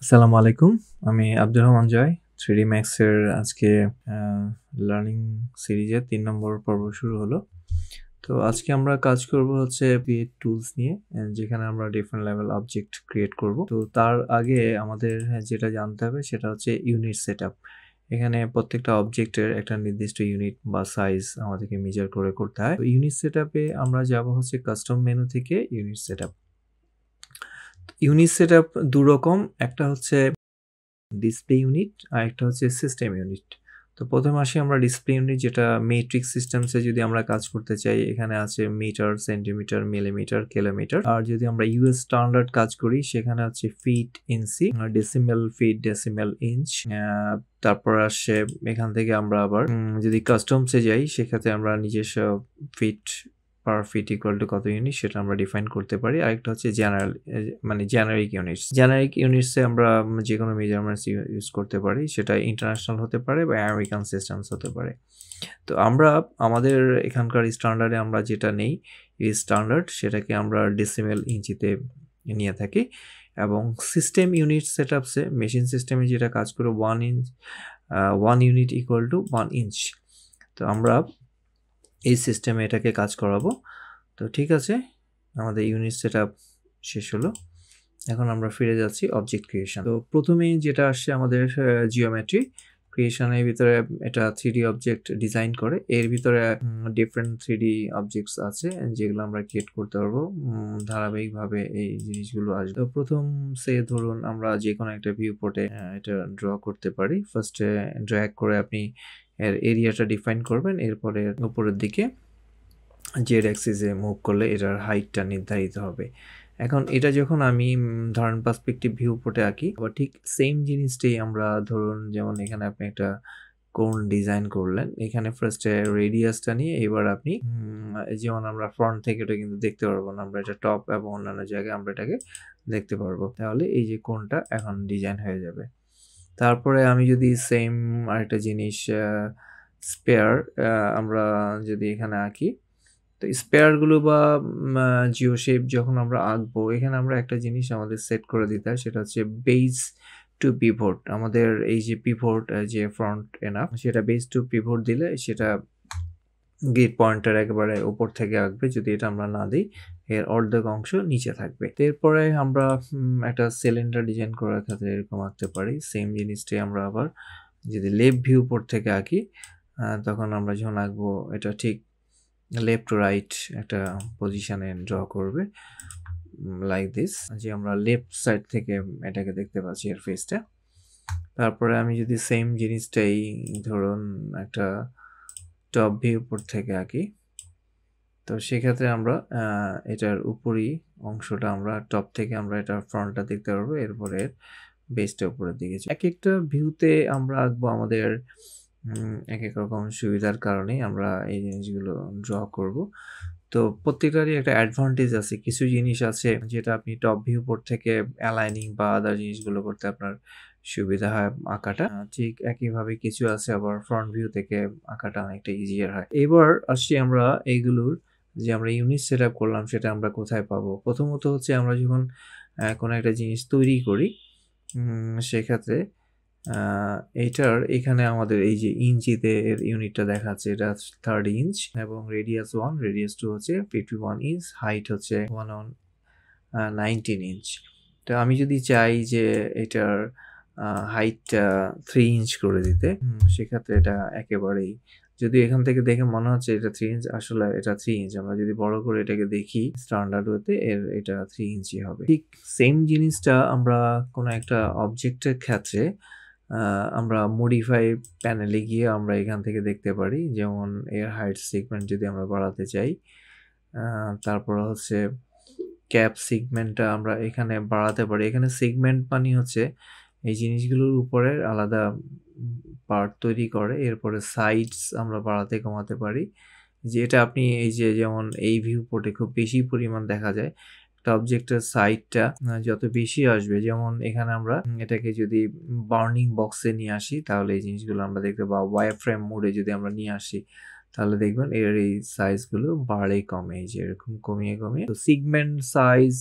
আসসালামু আলাইকুম। আমি আব্দুর রহমান জয়। 3D Max এর আজকে আ লার্নিং সিরিজের ৩ নম্বর পর্ব শুরু হলো। তো আজকে আমরা কাজ করব হচ্ছে ক্রিয়েট টুলস নিয়ে, যেখানে আমরা ডিফারেন্ট লেভেল অবজেক্ট ক্রিয়েট করব। তো তার আগে আমাদের যেটা জানতে হবে সেটা হচ্ছে ইউনিট সেটআপ। এখানে প্রত্যেকটা অবজেক্টের একটা নির্দিষ্ট ইউনিট বা সাইজ আমাদেরকে মেজার করে করতে হয়। তো ইউনিট সেটআপে আমরা যাব হচ্ছে কাস্টম মেনু থেকে ইউনিট সেটআপ। ইউনিট সেটআপ ২ রকম। একটা হচ্ছে ডিসপ্লে ইউনিট আর একটা হচ্ছে সিস্টেম ইউনিট। তো প্রথমে আসি আমরা ডিসপ্লে ইউনিট, যেটা মেট্রিক সিস্টেমসে যদি আমরা কাজ করতে চাই, এখানে আছে মিটার, সেন্টিমিটার, মিলিমিটার, কিলোমিটার। আর যদি আমরা ইউএস স্ট্যান্ডার্ড কাজ করি সেখানে হচ্ছে ফিট, ইঞ্চি, ডেসিমেল, ফিট, ডেসিমেল, ইঞ্চ। তারপর আসে এখান থেকে আমরা আবার যদি কাস্টমসে যাই সেক্ষেত্রে আমরা নিজস্ব feet per fit equal to কত ইউনিট সেটা আমরা ডিফাইন করতে পারি। আরেকটা হচ্ছে জেনারেল, মানে জেনারিক ইউনিটস। জেনারিক ইউনিটসে আমরা যে কোনো মেজারমেন্টস ইউজ করতে পারি, সেটা ইন্টারন্যাশনাল হতে পারে বা আমেরিকান সিস্টেমস হতে পারে। তো আমরা আমাদের এখানকার স্ট্যান্ডার্ডে আমরা যেটা নেই, এই স্ট্যান্ডার্ড সেটাকে আমরা ডেসিমেল, ইঞ্চিতে নিয়ে থাকি। এবং সিস্টেম ইউনিট সেটআপসে মেশিন সিস্টেমে যেটা কাজ করে 1 ইউনিট ইকুয়াল টু 1 ইঞ্চ। তো আমরা এই সিস্টেমে এটাকে কাজ করাবো। তো ঠিক আছে, আমাদের ইউনিট সেটআপ শেষ হলো। এখন আমরা ফিরে যাচ্ছি অবজেক্ট ক্রিয়েশন। তো প্রথমেই যেটা আসছে আমাদের জিওমেট্রি ক্রিয়েশনের ভিতরে, এটা 3D অবজেক্ট ডিজাইন করে। এর ভিতরে ডিফারেন্ট 3D অবজেক্টস আছে যেগুলো আমরা ক্রিয়েট করতে পারবো। ধারাবাহিকভাবে এই জিনিসগুলো আসবে। তো প্রথম ধরুন আমরা যে কোনো একটা ভিউ পোর্টে এটা ড্র করতে পারি। ফার্স্টে ড্র্যাগ করে আপনি এর এরিয়াটা ডিফাইন করবেন, এরপরে উপরের দিকে জেড অ্যাক্সিসে মুভ করলে এটার হাইটটা নির্ধারিত হবে। এখন এটা যখন আমি ধরেন পার্সপেক্টিভ ভিউ পোর্টে আঁকি, আবার ঠিক সেম জিনিসটাই আমরা ধরুন, যেমন এখানে আপনি একটা কোণ ডিজাইন করলেন, এখানে ফার্স্টে রেডিয়াসটা নিয়ে এবার আপনি যেমন আমরা ফ্রন্ট থেকে এটা কিন্তু দেখতে পারবো না, আমরা এটা টপ এবং অন্যান্য জায়গায় আমরা এটাকে দেখতে পারবো। তাহলে এই যে কোণটা এখন ডিজাইন হয়ে যাবে। তারপরে আমি যদি সেম আরেকটা জিনিস স্পেয়ার আমরা যদি এখানে আঁকি, তো স্পেয়ারগুলো বা জিও শেপ যখন আমরা আঁকবো, এখানে আমরা একটা জিনিস আমাদের সেট করে দিতে হয়, সেটা হচ্ছে বেস টু পিভট। আমাদের এই যে পিভট, যে ফ্রন্ট এনাফ, সেটা বেস টু পিভট দিলে সেটা গ্রিড পয়েন্টার একেবারে উপর থেকে আঁকবে। যদি এটা আমরা না দিই, এর অর্ধেক অংশ নিচে থাকবে। এরপরে আমরা একটা সিলিন্ডার ডিজাইন করার ক্ষেত্রে এরকম আঁকতে পারি। সেম জিনিসটাই আমরা আবার যদি লেফট ভিউ পোর্ট থেকে আঁকি, তখন আমরা যখন আঁকবো এটা ঠিক লেফট টু রাইট একটা পজিশনে ড্র করবে, লাইক দিস, যে আমরা লেফট সাইড থেকে এটাকে দেখতে পাচ্ছি এর ফেসটা। তারপরে আমি যদি সেম জিনিসটাই ধরুন একটা টপ ভিউ পোর্ট থেকে আঁকি, তো সেক্ষেত্রে আমরা এটার উপরই অংশটা আমরা টপ থেকে আমরা এটার ফ্রন্টটা দেখতে পারবো, এরপরে বেসটা উপরের দিকে। এক একটা ভিউতে আমরা আঁকবো আমাদের এক এক রকম সুবিধার কারণে আমরা এই জিনিসগুলো ড্র করব। তো প্রত্যেকটারই একটা অ্যাডভান্টেজ আছে। কিছু জিনিস আছে যেটা আপনি টপ ভিউ পোর্ট থেকে অ্যালাইনিং বা আদার জিনিসগুলো করতে আপনার সুবিধা হয় আঁকাটা। ঠিক একইভাবে কিছু আছে আবার ফ্রন্ট ভিউ থেকে আঁকাটা অনেকটা ইজিয়ার হয়। এবার আসছি আমরা এইগুলোর, যে আমরা ইউনিট সেটআপ করলাম সেটা আমরা কোথায় পাবো? প্রথমত হচ্ছে আমরা যখন কোনো একটা জিনিস তৈরি করি, সেক্ষেত্রে এইটার এখানে আমাদের এই যে ইঞ্চিতে এর ইউনিটটা দেখাচ্ছে, এটা 3rd ইঞ্চ এবং রেডিয়াস 1, রেডিয়াস 2 হচ্ছে 51 ইঞ্চ, হাইট হচ্ছে 19 ইঞ্চ। তো আমি যদি চাই যে এটার হাইটটা 3 ইঞ্চ করে দিতে, সেক্ষেত্রে এটা একেবারেই, যদি এখান থেকে দেখে মনে হচ্ছে এটা 3 ইঞ্চ, আসলে এটা 3 ইঞ্চ। আমরা যদি বড় করে এটাকে দেখি স্ট্যান্ডার্ড ওয়েতে, এটা 3 ইঞ্চি হবে। ঠিক সেম জিনিসটা আমরা কোনো একটা অবজেক্টের ক্ষেত্রে আমরা মডিফাই প্যানেলে গিয়ে আমরা এখান থেকে দেখতে পারি। যেমন এর হাইট সেগমেন্ট যদি আমরা বাড়াতে চাই, তারপর হচ্ছে ক্যাপ সেগমেন্টটা আমরা এখানে বাড়াতে পারি। এখানে সেগমেন্ট মানে হচ্ছে এই জিনিসগুলোর উপরের আলাদা পার্ট তৈরি করে, এরপরে সাইডস আমরা বাড়াতে কমাতে পারি। যেটা আপনি এই যে যেমন এই ভিউ পোর্টে খুব বেশি পরিমাণ দেখা যায়, একটা অবজেক্টের সাইডটা যত বেশি আসবে, যেমন এখানে আমরা এটাকে যদি বার্নিং বক্সে নিয়ে আসি তাহলে এই জিনিসগুলো আমরা দেখতে, বা ওয়ার ফ্রেম মোডে যদি আমরা নিয়ে আসি তাহলে দেখবেন এর এই সাইজগুলো বাড়ে কমে, এই যে এরকম কমিয়ে কমিয়ে। তো সিগমেন্ট সাইজ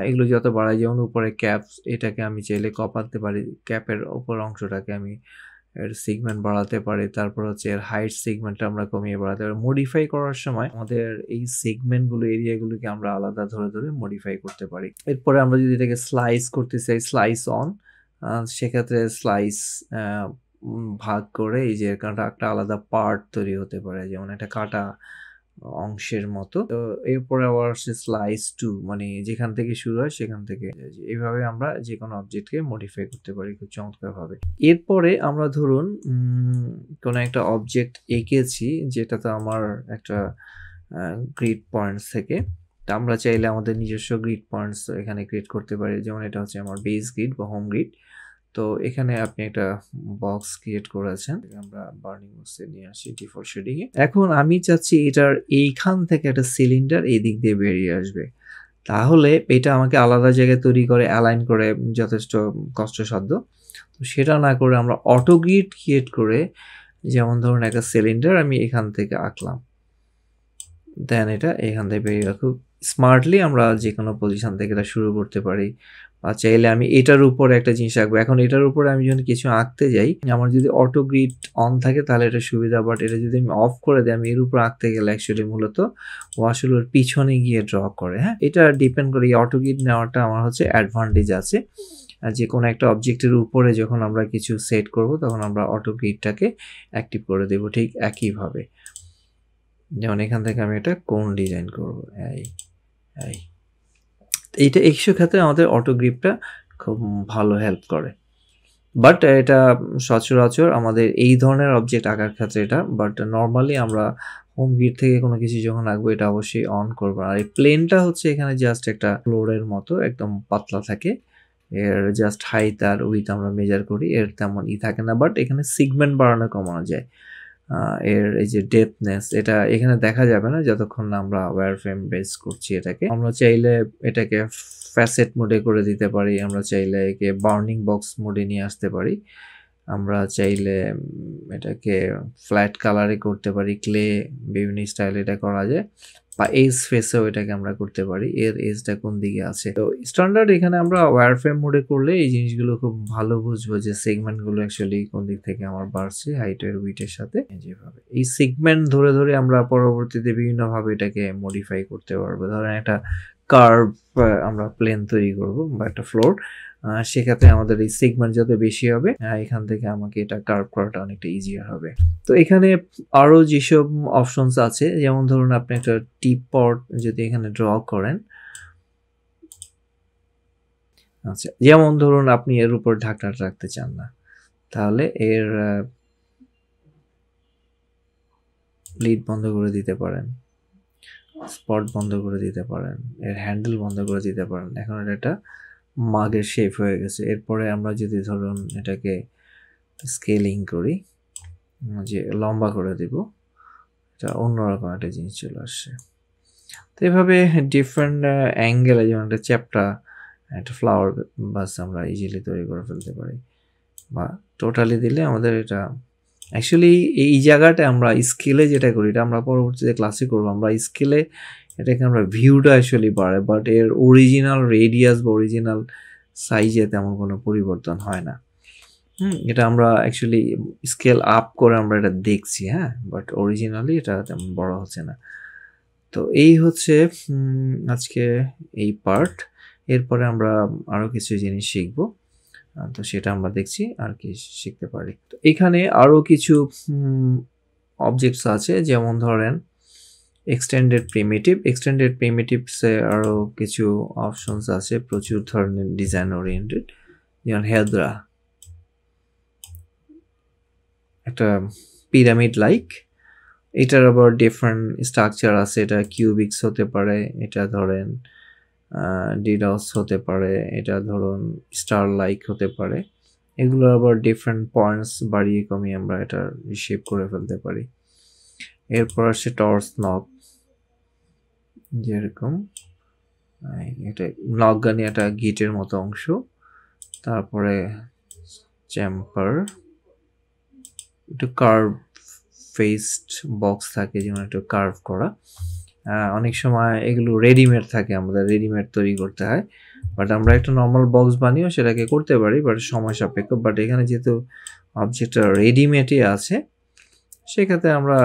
এগুলো যত বাড়াই, যেমন উপরে ক্যাপস, এটাকে আমি চাইলে কপাতে পারি, ক্যাপের উপর অংশটাকে আমি এর সেগমেন্ট বাড়াতে পারি। তারপর হচ্ছে এর হাইট সেগমেন্টটা আমরা কমিয়ে বাড়াতে পারি। মডিফাই করার সময় আমাদের এই সেগমেন্টগুলো, এরিয়াগুলোকে আমরা আলাদা ধরে ধরে মডিফাই করতে পারি। এরপরে আমরা যদি এটাকে স্লাইস করতে চাই, স্লাইস অন, সেক্ষেত্রে স্লাইস ভাগ করে এই যে একটা আলাদা পার্ট তৈরি হতে পারে, যেমন একটা কাটা অংশের মতো। তো এরপরে আবার আসছে স্লাইস টু, মানে যেখান থেকে শুরু হয় সেখান থেকে। এইভাবে আমরা যে কোনো অবজেক্টকে মডিফাই করতে পারি খুব চমৎকারভাবে। এরপরে আমরা ধরুন কোনো একটা অবজেক্ট এঁকেছি, যেটাতে আমার একটা গ্রিড পয়েন্টস থেকে, তা আমরা চাইলে আমাদের নিজস্ব গ্রিড পয়েন্টস এখানে ক্রিয়েট করতে পারি। যেমন এটা হচ্ছে আমার বেস গ্রিড বা হোম গ্রিড। তো এখানে আপনি একটা বক্স ক্রিয়েট করেছেন, আমরা বার্নিং বক্সে নিয়ে আসি ডিফল্ট শেডিং এ। এখন আমি চাচ্ছি এটার এইখান থেকে একটা সিলিন্ডার এই দিক দিয়ে বেরিয়ে আসবে। তাহলে এটা আমাকে আলাদা জায়গায় তৈরি করে অ্যালাইন করে যথেষ্ট কষ্টসাধ্য। তো সেটা না করে আমরা অটো গ্রিড ক্রিয়েট করে, যেমন ধরুন একটা সিলিন্ডার আমি এখান থেকে আঁকলাম, দেন এটা এখান থেকে বেরিয়ে খুব স্মার্টলি আমরা যে কোনো পজিশন থেকে এটা শুরু করতে পারি। বা চাইলে আমি এটার উপরে একটা জিনিস আঁকবো, এখন এটার উপরে আমি যদি কিছু আঁকতে যাই, আমার যদি অটো গ্রিড অন থাকে তাহলে এটা সুবিধা, বাট এটা যদি আমি অফ করে দিই, আমি এর উপর আঁকতে গেলে অ্যাকচুয়ালি মূলত ও আসলে ওর পিছনে গিয়ে ড্র করে। হ্যাঁ, এটা ডিপেন্ড করে, এই অটো গ্রিড নেওয়াটা আমার হচ্ছে অ্যাডভান্টেজ আছে। আর যে কোনো একটা অবজেক্টের উপরে যখন আমরা কিছু সেট করব, তখন আমরা অটো গ্রিডটাকে অ্যাক্টিভ করে দেব ঠিক একইভাবে। যেমন এখান থেকে আমি একটা কোণ ডিজাইন করব, এইটা এইসব ক্ষেত্রে আমাদের অটো গ্রিপটা খুব ভালো হেল্প করে। বাট এটা সচরাচর আমাদের এই ধরনের অবজেক্ট আঁকার ক্ষেত্রে এটা, বাট নর্মালি আমরা হোম গ্রিড থেকে কোনো কিছু যখন আঁকবো এটা অবশ্যই অন করবো। আর এই প্লেনটা হচ্ছে এখানে জাস্ট একটা ফ্লোরের মতো একদম পাতলা থাকে, এর জাস্ট হাইট আর উইথ আমরা মেজার করি, এর তেমন থাকে না। বাট এখানে সিগমেন্ট বাড়ানো কমানো যায়। এর এই যে ডেপথনেস, এটা এখানে দেখা যাবে না যতক্ষণ না আমরা ওয়্যারফ্রেম বেস করছি এটাকে। আমরা চাইলে এটাকে ফ্যাসেট মোডে করে দিতে পারি, আমরা চাইলে একে বার্নিং বক্স মোডে নিয়ে আসতে পারি, আমরা চাইলে এটাকে ফ্ল্যাট কালারে করতে পারি, ক্লে বিভিন্ন স্টাইলে এটা করা যায়, বা এজ ফেসেও এটাকে আমরা করতে পারি, এর এজটা কোন দিকে আছে। তো স্ট্যান্ডার্ড এখানে আমরা ওয়্যারফ্রেম মোডে করলে এই জিনিসগুলো খুব ভালো বুঝবো যে সেগমেন্টগুলো অ্যাকচুয়ালি কোন দিক থেকে আমার বাড়ছে হাইটের উইটের সাথে। যেভাবে এই সেগমেন্ট ধরে ধরে আমরা পরবর্তীতে বিভিন্নভাবে এটাকে মডিফাই করতে পারবো। ধরেন একটা কার্ভ আমরা প্লেন তৈরি করব বা একটা ফ্লোর, সেক্ষেত্রে আমাদের এই সেগমেন্ট যত বেশি হবে, এখান থেকে আমাকে এটা কার্ভ করাটা অনেকটা ইজিয়ার হবে। তো এখানে আরো যেসব অপশনস আছে, যেমন ধরুন আপনি একটা টিপ পট যদি এখানে ড্র করেন, আচ্ছা, যেমন ধরুন আপনি এর উপর ঢাকনাটা রাখতে চান না, তাহলে এর লিড বন্ধ করে দিতে পারেন, স্পট বন্ধ করে দিতে পারেন, এর হ্যান্ডেল বন্ধ করে দিতে পারেন। এখন এটা মাগের শেপ হয়ে গেছে। এরপরে আমরা যদি ধরুন এটাকে স্কেলিং করি, যে লম্বা করে দিব, এটা অন্যরকম একটা জিনিস চলে আসছে। তো এভাবে ডিফারেন্ট অ্যাঙ্গেলে, যেমন একটা চ্যাপ্টা, একটা ফ্লাওয়ার বাস আমরা ইজিলি তৈরি করে ফেলতে পারি। বা টোটালি দিলে আমাদের এটা অ্যাকচুয়ালি এই জায়গাটা আমরা স্কেলে যেটা করি, এটা আমরা পরবর্তীতে ক্লাসে করবো, আমরা স্কেলে এটাকে আমরা ভিউটা অ্যাকচুয়ালি বাড়ে, বাট এর অরিজিনাল রেডিয়াস বা অরিজিনাল সাইজে তেমন কোনো পরিবর্তন হয় না। এটা আমরা অ্যাকচুয়ালি স্কেল আপ করে আমরা এটা দেখছি, হ্যাঁ, বাট অরিজিনালি এটা তেমন বড় হচ্ছে না। তো এই হচ্ছে আজকে এই পার্ট। এরপরে আমরা আরও কিছু জিনিস শিখবো, তো সেটা আমরা দেখছি আর কি শিখতে পারি। তো এখানে আরও কিছু অবজেক্টস আছে, যেমন ধরেন এক্সটেন্ডেড প্রিমিটিভসে আরও কিছু অপশনস আছে, প্রচুর ধরনের ডিজাইন ওরিয়েন্টেড, যেমন হেদ্রা, একটা পিরামিড লাইক, এটার আবার ডিফারেন্ট স্ট্রাকচার আছে, এটা কিউবিক্স হতে পারে, এটা ধরেন ডিডস হতে পারে, এটা ধরুন স্টার লাইক হতে পারে। এগুলো আবার ডিফারেন্ট পয়েন্টস বাড়িয়ে কমিয়ে আমরা এটা রিশেপ করে ফেলতে পারি। এরপর আসছে টর্চ নব, যেরকম এটা নকগানি একটা গিটের মতো অংশ, তারপরে চ্যাম্পার, একটু কার্ভ ফেসড বক্স থাকে, যেমন একটু কার্ভ করা, অনেক সময় এগুলো রেডিমেড থাকে, আমাদের রেডিমেড তৈরি করতে হয়, বাট আমরা একটা নর্মাল বক্স বানিয়েও সেটাকে করতে পারি, বাট সময় সাপেক্ষ। বাট এখানে যেহেতু অবজেক্টটা রেডিমেডই আছে, সেক্ষেত্রে আমরা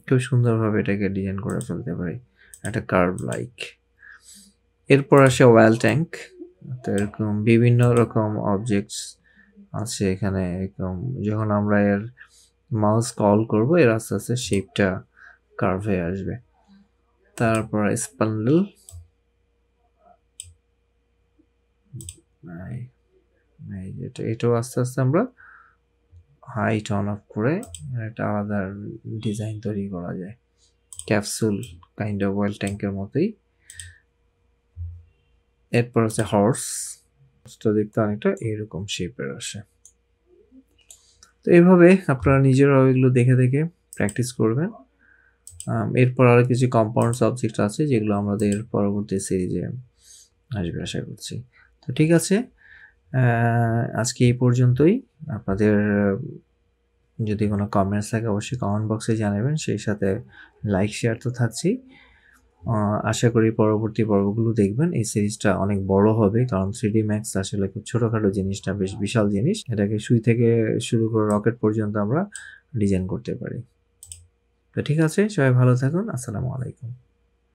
খুব সুন্দরভাবে এটাকে ডিজাইন করে ফেলতে পারি, একটা কার্ভ লাইক। এরপর আসে ওয়েল ট্যাঙ্ক। তো এরকম বিভিন্ন রকম অবজেক্টস আছে এখানে। এরকম যখন আমরা এর মাউস কল করব, এর আস্তে আস্তে শেপটা কার্ভ হয়ে আসবে। তারপর স্পান্ডেল, এটাও আস্তে আস্তে আমরা হাইট অন অফ করে একটা আলাদা ডিজাইন তৈরি করা যায়, ক্যাপসুল কাইন্ড অফ ওয়েল ট্যাঙ্কের মতোই। এরপর হচ্ছে হর্সটা দেখতে অনেকটা এরকম শেপের আসে। তো এইভাবে আপনারা নিজেরাও এগুলো দেখে দেখে প্র্যাকটিস করবেন। এরপর আরও কিছু কম্পাউন্ড সাবজেক্ট আছে যেগুলো আমাদের পরবর্তী সিরিজে আসবে আশা করছি। তো ঠিক আছে, আজকে এই পর্যন্তই। আপনাদের যদি কোনো কমেন্টস থাকে অবশ্যই কমেন্ট বক্সে জানাবেন, সেই সাথে লাইক শেয়ার তো থাকছেই। আশা করি পরবর্তী পর্বগুলো দেখবেন। এই সিরিজটা অনেক বড় হবে, কারণ 3D ম্যাক্স আসলে খুব ছোটোখাটো জিনিসটা বেশ বিশাল জিনিস। এটাকে সুই থেকে শুরু করে রকেট পর্যন্ত আমরা ডিজাইন করতে পারি। তো ঠিক আছে, সবাই ভালো থাকুন। আসসালামু আলাইকুম।